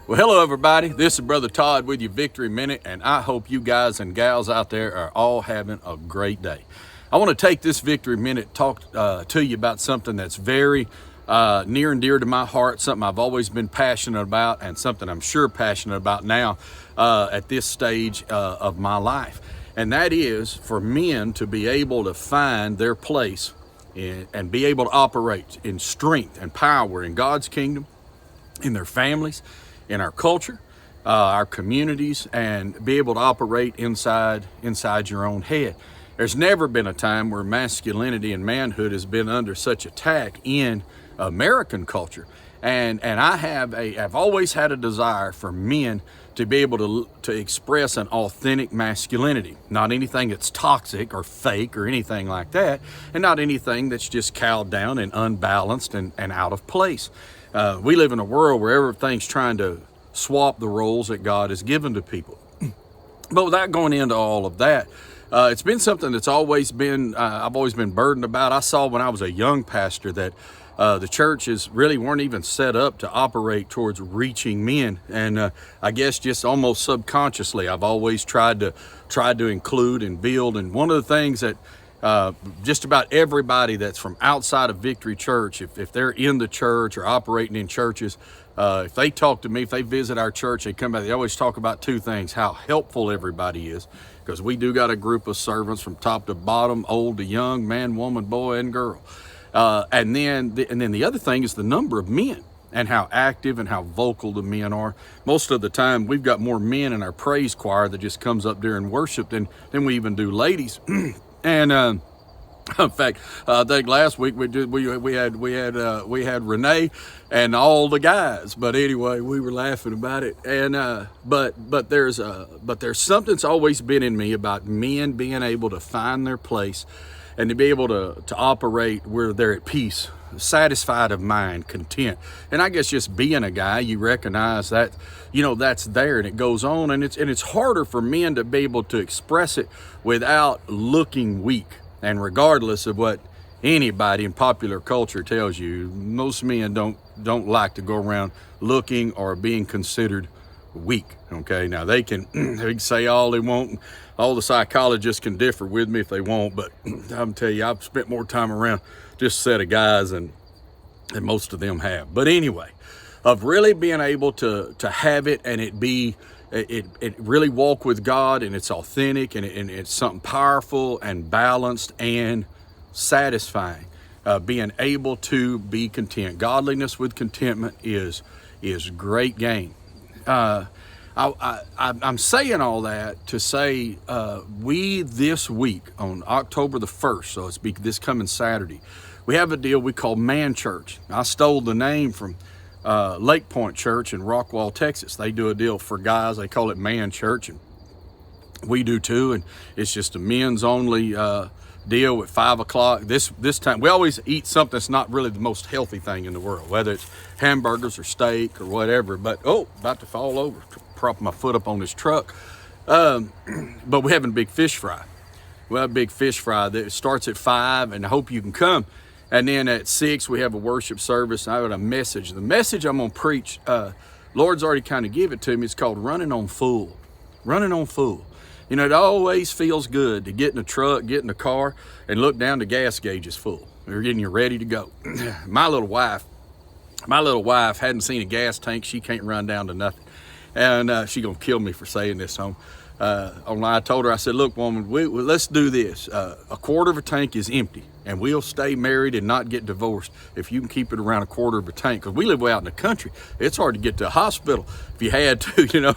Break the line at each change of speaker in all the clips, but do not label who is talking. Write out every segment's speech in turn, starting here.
Well, hello everybody. This is Brother Todd with your Victory Minute, and I hope you guys and gals out there are all having a great day. I want to take this Victory Minute talk to you about something that's very near and dear to my heart, something I've always been passionate about, and something I'm sure passionate about now at this stage of my life. And that is for men to be able to find their place and be able to operate in strength and power in God's kingdom, in their families, in our culture, our communities, and be able to operate inside your own head. There's never been a time where masculinity and manhood has been under such attack in American culture. And I've always had a desire for men to be able to express an authentic masculinity, not anything that's toxic or fake or anything like that, and not anything that's just cowed down and unbalanced and out of place. We live in a world where everything's trying to swap the roles that God has given to people. But without going into all of that, it's been something that's always been, I've always been burdened about. I saw when I was a young pastor that the churches really weren't even set up to operate towards reaching men. And I guess just almost subconsciously, I've always tried to include and build. And one of the things that just about everybody that's from outside of Victory Church, if they're in the church or operating in churches, if they talk to me, if they visit our church, they come back, they always talk about two things: how helpful everybody is, because we do got a group of servants from top to bottom, old to young, man, woman, boy, and girl. And then the other thing is the number of men and how active and how vocal the men are. Most of the time, we've got more men in our praise choir that just comes up during worship than we even do ladies. And in fact, I think last week we had Renee and all the guys. But anyway, we were laughing about it. And but there's something that's always been in me about men being able to find their place and to be able to operate where they're at peace, satisfied of mind, content. And I guess just being a guy, you recognize that, that's there, and it goes on, and it's harder for men to be able to express it without looking weak. And regardless of what anybody in popular culture tells you, most men don't like to go around looking or being considered weak. Okay, now they can say all they want. All the psychologists can differ with me if they want, but I'm tell you, I've spent more time around just a set of guys and most of them have. But anyway, of really being able to have it and it really walk with God, and it's authentic, and it's something powerful and balanced and satisfying. Being able to be content. Godliness with contentment is great gain. I'm saying all that to say we this week on October the 1st, so it's this coming Saturday, we have a deal we call Man Church. I stole the name from Lake Point Church in Rockwall, Texas. They do a deal for guys. They call it Man Church, and we do too. And it's just a men's only deal at 5 o'clock. This time we always eat something that's not really the most healthy thing in the world, whether it's hamburgers or steak or whatever. But about to fall over, prop my foot up on this truck. But we're having a big fish fry. We have a big fish fry that starts at 5, and I hope you can come. And then at 6, we have a worship service. I got a message. The message I'm going to preach, Lord's already kind of give it to me. It's called Running on Full. Running on Full. It always feels good to get in the truck, get in the car, and look down, the gas gauge is full. You're getting you ready to go. My little wife hadn't seen a gas tank. She can't run down to nothing. And she's going to kill me for saying this I told her, I said, look, woman, let's do this. A quarter of a tank is empty, and we'll stay married and not get divorced if you can keep it around a quarter of a tank. Because we live way out in the country. It's hard to get to a hospital if you had to,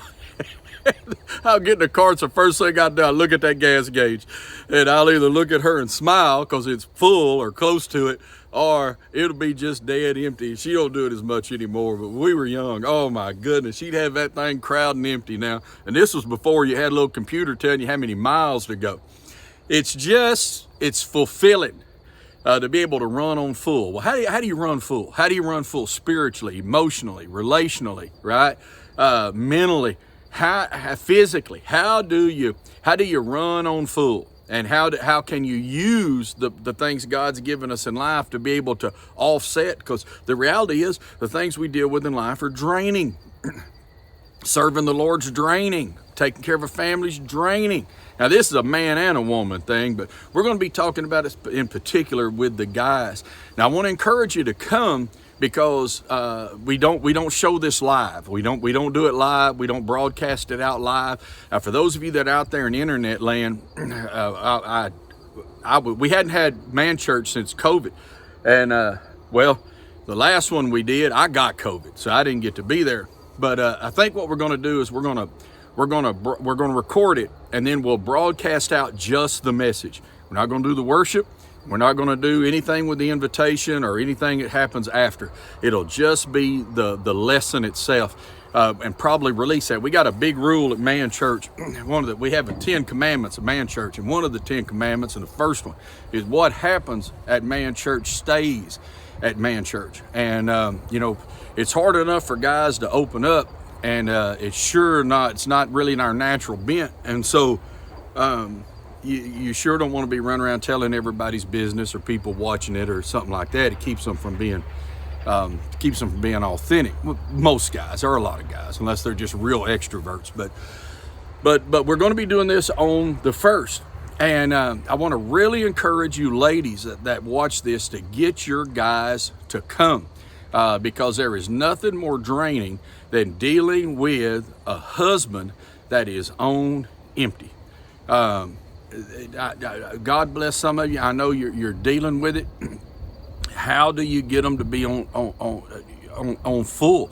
I'll get in the car. It's the first thing I do. I look at that gas gauge, and I'll either look at her and smile because it's full or close to it, or it'll be just dead empty. She don't do it as much anymore, but when we were young, oh my goodness, she'd have that thing crowding empty now. And this was before you had a little computer telling you how many miles to go. It's fulfilling to be able to run on full. Well, how do you run full? How do you run full spiritually, emotionally, relationally, right? Mentally, physically? How do you run on full? And how can you use the things God's given us in life to be able to offset? Because the reality is the things we deal with in life are draining. Serving the Lord's draining. Taking care of a family's draining. Now, this is a man and a woman thing, but we're going to be talking about it in particular with the guys. Now, I want to encourage you to come because we don't show this live. We don't do it live. We don't broadcast it out live. For those of you that are out there in internet land, we hadn't had Man Church since COVID, and well, the last one we did, I got COVID, so I didn't get to be there. But I think what we're going to do is we're going to record it, and then we'll broadcast out just the message. We're not going to do the worship. We're not going to do anything with the invitation or anything that happens after. It'll just be the lesson itself, and probably release that. We got a big rule at Man Church. We have the 10 Commandments of Man Church, and one of the 10 Commandments, and the first one, is what happens at Man Church stays at Man Church. And it's hard enough for guys to open up, and it's not really in our natural bent. And so you sure don't want to be running around telling everybody's business or people watching it or something like that. It keeps them from being authentic. Most guys, or a lot of guys, unless they're just real extroverts. But we're going to be doing this on the 1st. And I want to really encourage you ladies that watch this to get your guys to come, because there is nothing more draining than dealing with a husband that is on empty. God bless some of you. I know you're dealing with it. How do you get them to be on full?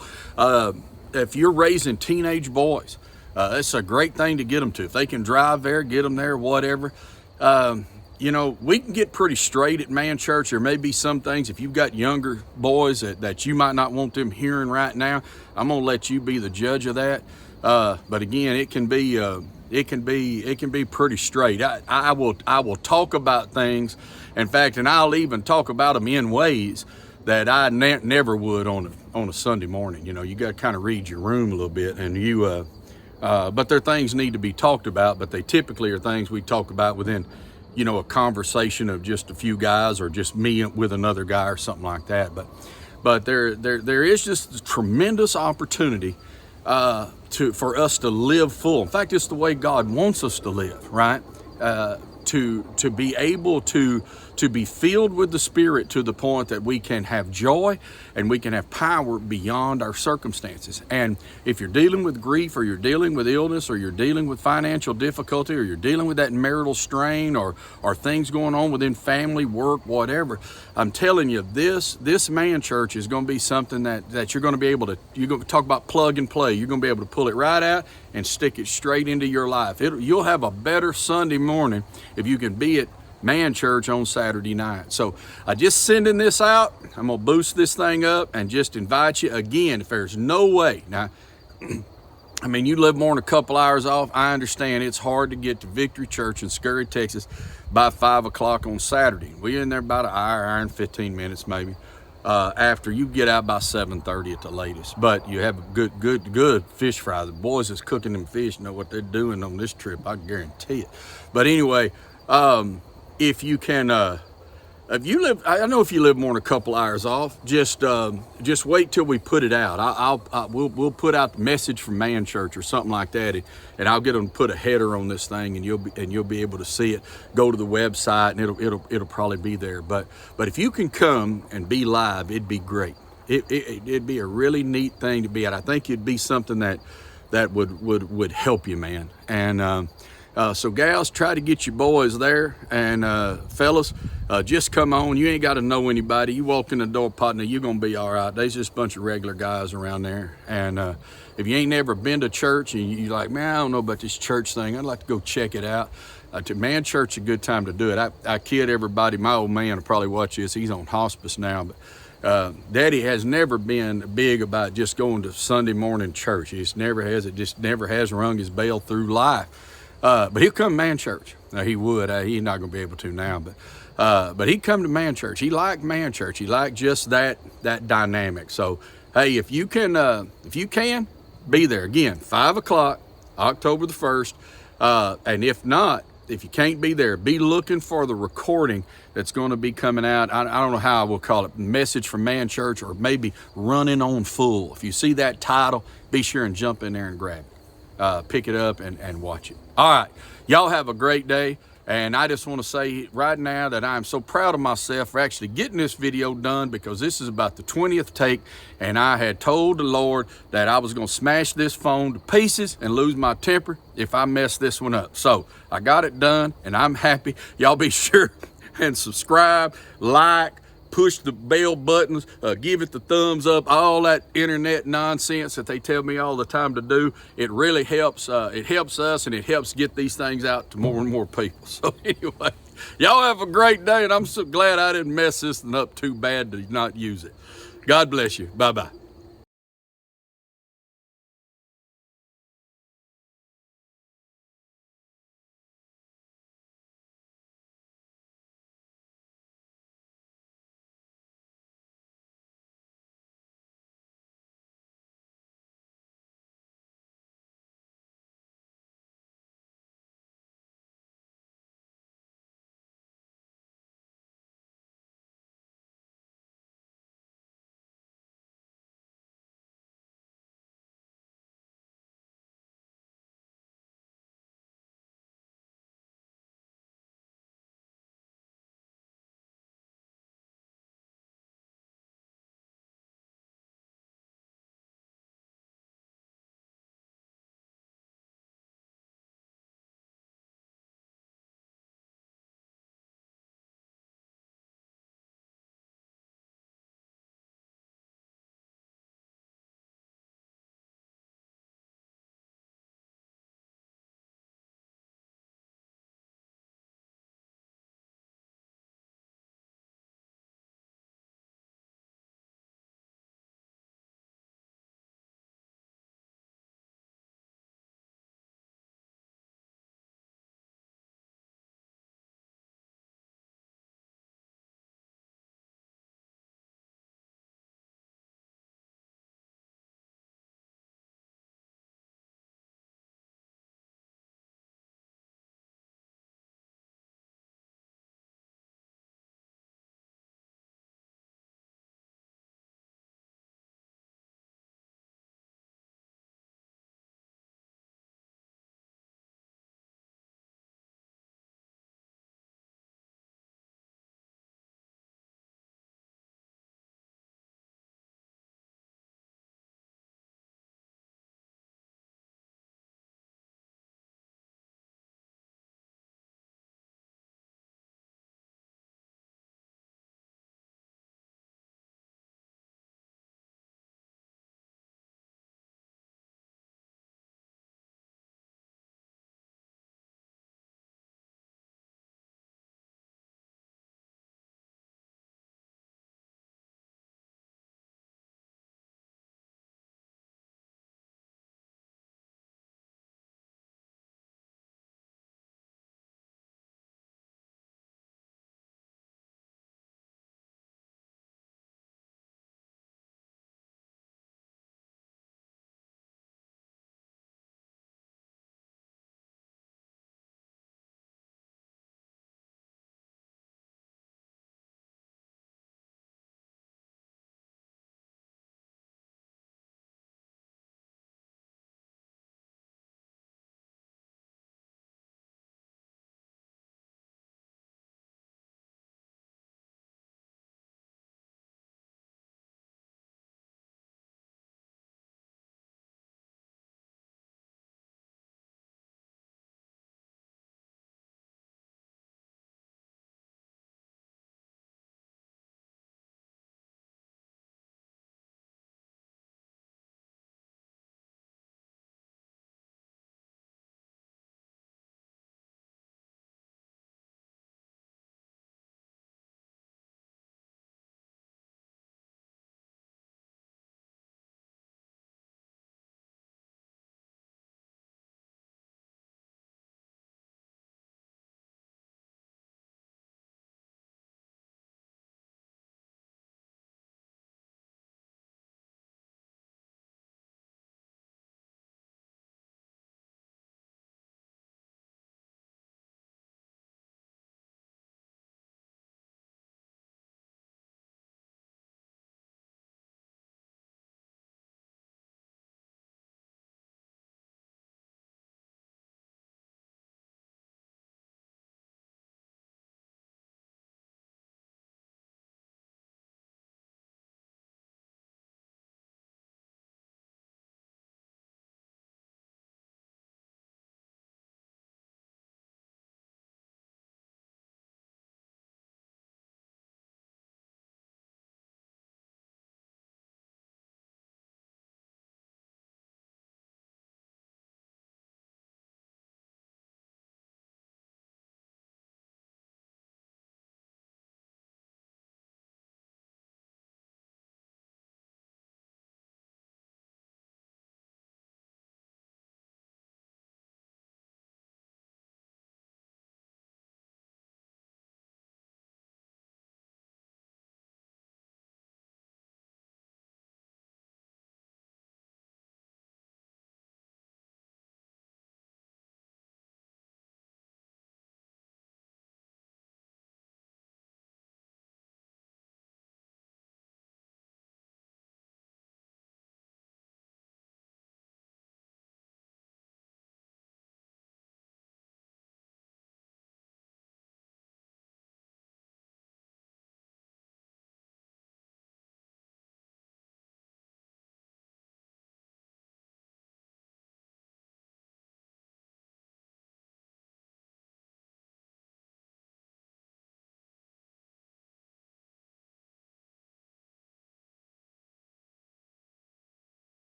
If you're raising teenage boys, it's a great thing to get them to. If they can drive there, get them there, whatever. We can get pretty straight at Man Church. There may be some things, if you've got younger boys that you might not want them hearing right now, I'm going to let you be the judge of that. But again, it can be pretty straight. I will talk about things, in fact, and I'll even talk about them in ways that I never would on a Sunday morning. You got to kind of read your room a little bit, and but there are things need to be talked about, but they typically are things we talk about within, a conversation of just a few guys, or just me with another guy or something like that. But there is just a tremendous opportunity for us to live full. In fact, it's the way God wants us to live, right? To be able to be filled with the Spirit to the point that we can have joy and we can have power beyond our circumstances. And if you're dealing with grief, or you're dealing with illness, or you're dealing with financial difficulty, or you're dealing with that marital strain, or things going on within family, work, whatever, I'm telling you, this Man Church is going to be something that you're going to be able to, you're going to talk about plug and play. You're going to be able to pull it right out and stick it straight into your life. You'll have a better Sunday morning if you can be at Man Church on Saturday night. So I just sending this out. I'm going to boost this thing up and just invite you again. If there's no way, now, you live more than a couple hours off. I understand it's hard to get to Victory Church in Scurry, Texas by 5 o'clock on Saturday. We're in there about an hour and 15 minutes maybe. After you get out by 7:30 at the latest. But you have a good fish fry. The boys that's cooking them fish know what they're doing on this trip, I guarantee it. But anyway, if you can, if you live more than a couple hours off, just wait till we put it out. We'll put out the message from Man Church or something like that, and I'll get them to put a header on this thing, and you'll be able to see it. Go to the website, and it'll probably be there. But if you can come and be live, it'd be great. It'd be a really neat thing to be at. I think it'd be something that would help you, man. And so gals, try to get your boys there, and fellas, just come on. You ain't got to know anybody. You walk in the door, partner, you're gonna be all right. There's just a bunch of regular guys around there, and if you ain't never been to church and you're like, man, I don't know about this church thing, I'd like to go check it out. To Man Church is a good time to do it. I kid everybody. My old man will probably watch this. He's on hospice now, but Daddy has never been big about just going to Sunday morning church. It just never has rung his bell through life. But he'll come to Man Church. Now, he would. He's not going to be able to now. But he'd come to Man Church. He liked Man Church. He liked just that dynamic. So, hey, if you can be there. Again, 5 o'clock, October the 1st. And if not, if you can't be there, be looking for the recording that's going to be coming out. I don't know how I will call it, Message from Man Church, or maybe Running on Full. If you see that title, be sure and jump in there and grab it. Pick it up and watch it. All right, y'all have a great day. And I just want to say right now that I'm so proud of myself for actually getting this video done, because this is about the 20th take, and I had told the Lord that I was going to smash this phone to pieces and lose my temper if I mess this one up. So I got it done, and I'm happy. Y'all be sure and subscribe, like, push the bell buttons, give it the thumbs up, all that internet nonsense that they tell me all the time to do. It really helps. It helps us, and it helps get these things out to more and more people. So anyway, y'all have a great day, and I'm so glad I didn't mess this one up too bad to not use it. God bless you. Bye-bye.